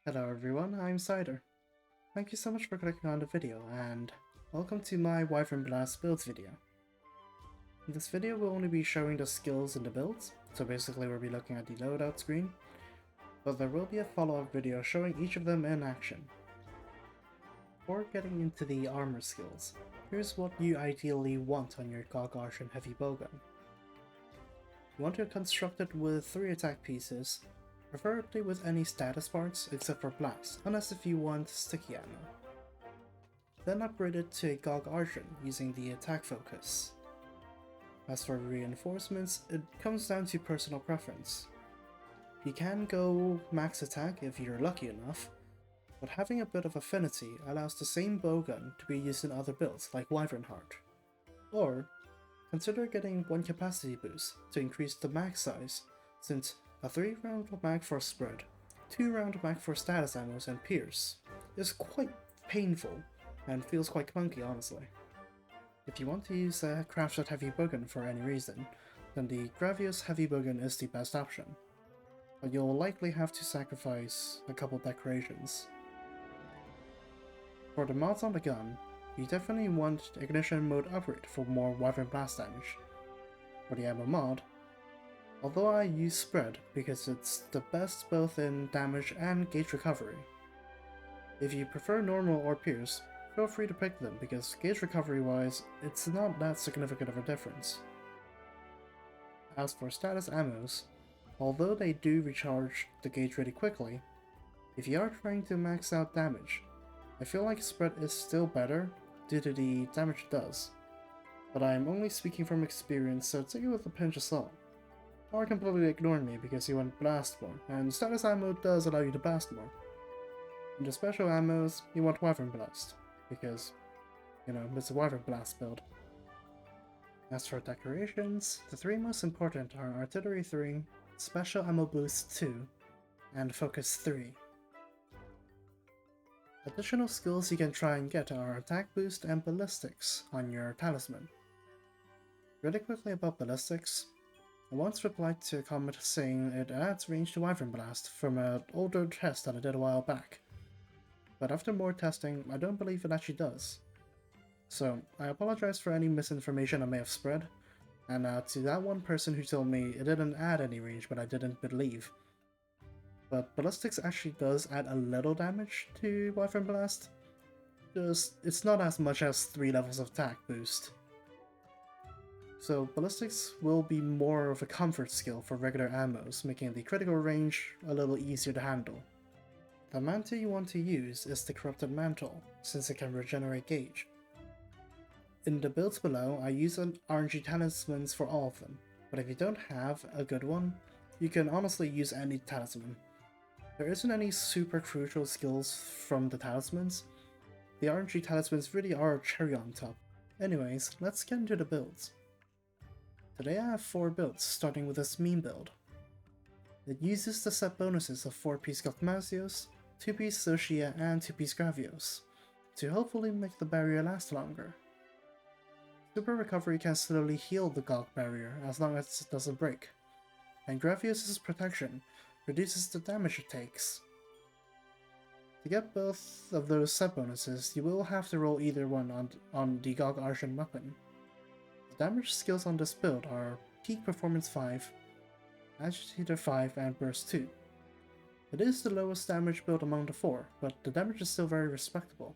Hello everyone, I'm Cider. Thank you so much for clicking on the video and welcome to my Wyvernblast Builds video. In this video we'll only be showing the skills in the builds, so basically we'll be looking at the loadout screen, but there will be a follow-up video showing each of them in action. Before getting into the armor skills, here's what you ideally want on your Gargantuan heavy bowgun. You want to construct it with 3 attack pieces, preferably with any status parts except for blast, unless if you want sticky ammo. Then upgrade it to a Gargantuan using the attack focus. As for reinforcements, it comes down to personal preference. You can go max attack if you're lucky enough, but having a bit of affinity allows the same bowgun to be used in other builds like Wyvern Heart. Or, consider getting 1 capacity boost to increase the mag size, since a 3-round mag for spread, 2-round mag for status ammos and pierce is quite painful and feels quite clunky honestly. If you want to use a crafted heavy bowgun for any reason, then the Gravios heavy bowgun is the best option, but you'll likely have to sacrifice a couple decorations. For the mods on the gun, you definitely want ignition mode upgrade for more Wyvern blast damage. For the ammo mod, although I use spread because it's the best both in damage and gauge recovery. If you prefer normal or pierce, feel free to pick them because gauge recovery wise, it's not that significant of a difference. As for status ammos, although they do recharge the gauge really quickly, if you are trying to max out damage, I feel like spread is still better due to the damage it does. But I am only speaking from experience, so take it with a pinch of salt. Or completely ignore me because you want blast more, and status ammo does allow you to blast more. In the special ammos, you want Wyvern Blast, because, you know, it's a Wyvern Blast build. As for decorations, the 3 most important are Artillery 3, Special Ammo Boost 2, and Focus 3. Additional skills you can try and get are Attack Boost and Ballistics on your Talisman. Really quickly about Ballistics, I once replied to a comment saying it adds range to Wyvern Blast from an older test that I did a while back, but after more testing, I don't believe it actually does. So, I apologize for any misinformation I may have spread, and to that one person who told me it didn't add any range but I didn't believe. But Ballistics actually does add a little damage to Wyvern Blast, just it's not as much as 3 levels of attack boost. So Ballistics will be more of a comfort skill for regular ammos, making the critical range a little easier to handle. The mantle you want to use is the Corrupted Mantle, since it can regenerate gauge. In the builds below, I use an RNG talismans for all of them, but if you don't have a good one, you can honestly use any talisman. There isn't any super crucial skills from the talismans. The RNG talismans really are a cherry on top. Anyways, let's get into the builds. Today I have 4 builds, starting with this meme build. It uses the set bonuses of 4-piece Gokmasios, 2-piece Soshia, and 2-piece Gravios, to hopefully make the barrier last longer. Super Recovery can slowly heal the Gog barrier as long as it doesn't break, and Gravios' protection reduces the damage it takes. To get both of those set bonuses, you will have to roll either one on the Gargantuan weapon. The damage skills on this build are Peak Performance 5, Agitator 5, and Burst 2. It is the lowest damage build among the 4, but the damage is still very respectable.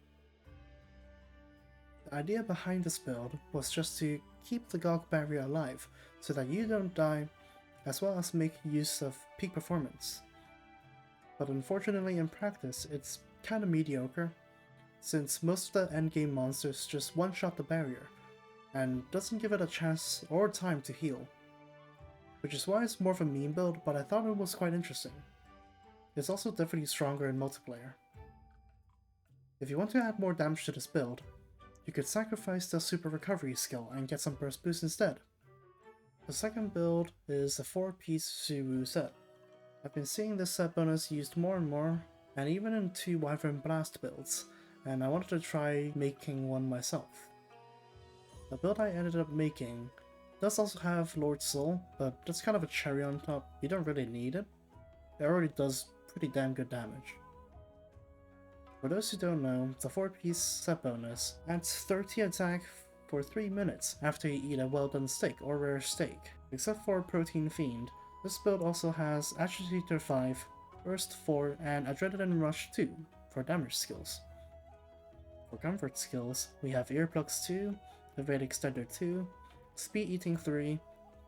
The idea behind this build was just to keep the Gog barrier alive so that you don't die, as well as make use of peak performance. But unfortunately in practice it's kinda mediocre, since most of the endgame monsters just one-shot the barrier, and doesn't give it a chance or time to heal. Which is why it's more of a meme build, but I thought it was quite interesting. It's also definitely stronger in multiplayer. If you want to add more damage to this build, you could sacrifice the Super Recovery skill and get some burst boost instead. The second build is a 4-piece Suwu set. I've been seeing this set bonus used more and more, and even in 2 Wyvern Blast builds, and I wanted to try making one myself. The build I ended up making does also have Lord Soul, but that's kind of a cherry on top. You don't really need it. It already does pretty damn good damage. For those who don't know, the 4-piece set bonus adds 30 attack for 3 minutes after you eat a well-done steak or rare steak. Except for Protein Fiend, this build also has Agitator 5, Burst 4, and Adrenaline Rush 2 for damage skills. For comfort skills, we have Earplugs 2, Evade Extender 2, Speed Eating 3,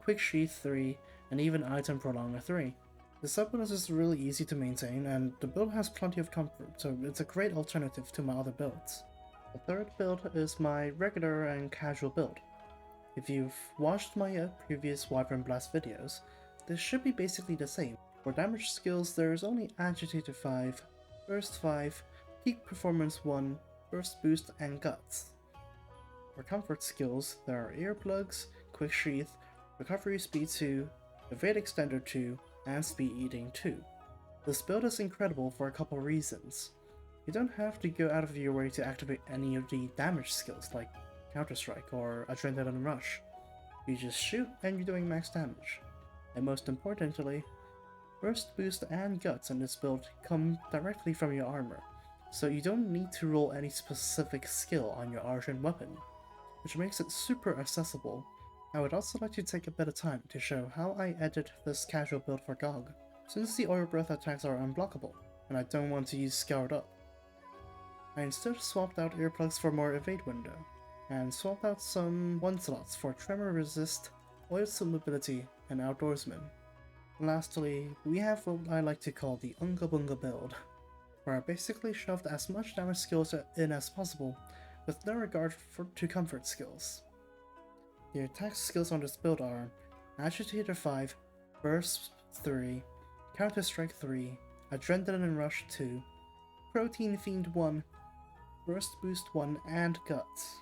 Quick Sheath 3, and even Item Prolonger 3. The sub bonus is really easy to maintain, and the build has plenty of comfort, so it's a great alternative to my other builds. The third build is my regular and casual build. If you've watched my previous Wyvernblast videos, this should be basically the same. For damage skills, there's only Agitator 5, Burst 5, Peak Performance 1, Burst Boost, and Guts. For comfort skills, there are Earplugs, Quick Sheath, Recovery Speed 2, Evade Extender 2, and Speed Eating 2. This build is incredible for a couple reasons. You don't have to go out of your way to activate any of the damage skills like Counter Strike or Adrenaline Rush. You just shoot and you're doing max damage. And most importantly, Burst Boost and Guts in this build come directly from your armor, so you don't need to roll any specific skill on your Argent weapon, which makes it super accessible. I would also like to take a bit of time to show how I edit this casual build for GOG, since the Oil Breath attacks are unblockable, and I don't want to use Scoured Up. I instead swapped out Earplugs for more evade window, and swapped out some 1-slots for Tremor Resist, Oil Suit Mobility, and Outdoorsman. Lastly, we have what I like to call the Unga Bunga build, where I basically shoved as much damage skills in as possible, with no regard to comfort skills. The attack skills on this build are Agitator 5, Burst 3, Counter Strike 3, Adrenaline Rush 2, Protein Fiend 1, Burst Boost 1, and Guts.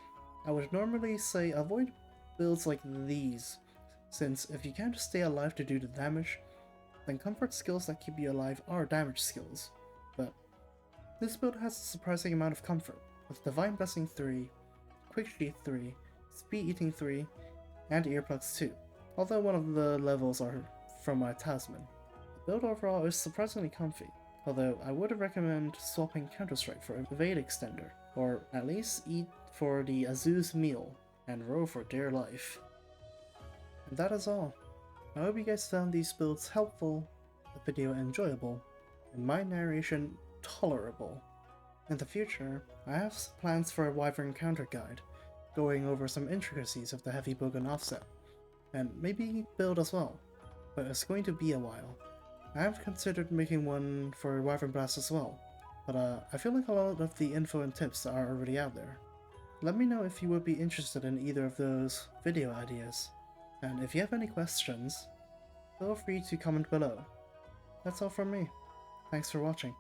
I would normally say avoid builds like these, since if you can't stay alive to do the damage, then comfort skills that keep you alive are damage skills. But this build has a surprising amount of comfort, with Divine Blessing 3, Quick Sheath 3, Speed Eating 3, and Earplugs 2, although one of the levels are from my talisman. The build overall is surprisingly comfy, although I would recommend swapping Counter Strike for Evade Extender, or at least eat for the Azuz meal and row for dear life. And that is all. I hope you guys found these builds helpful, the video enjoyable, and my narration tolerable. In the future, I have plans for a Wyvern counter guide, going over some intricacies of the Heavy Bowgun offset, and maybe build as well, but it's going to be a while. I have considered making one for Wyvernblast as well, but I feel like a lot of the info and tips are already out there. Let me know if you would be interested in either of those video ideas, and if you have any questions, feel free to comment below. That's all from me. Thanks for watching.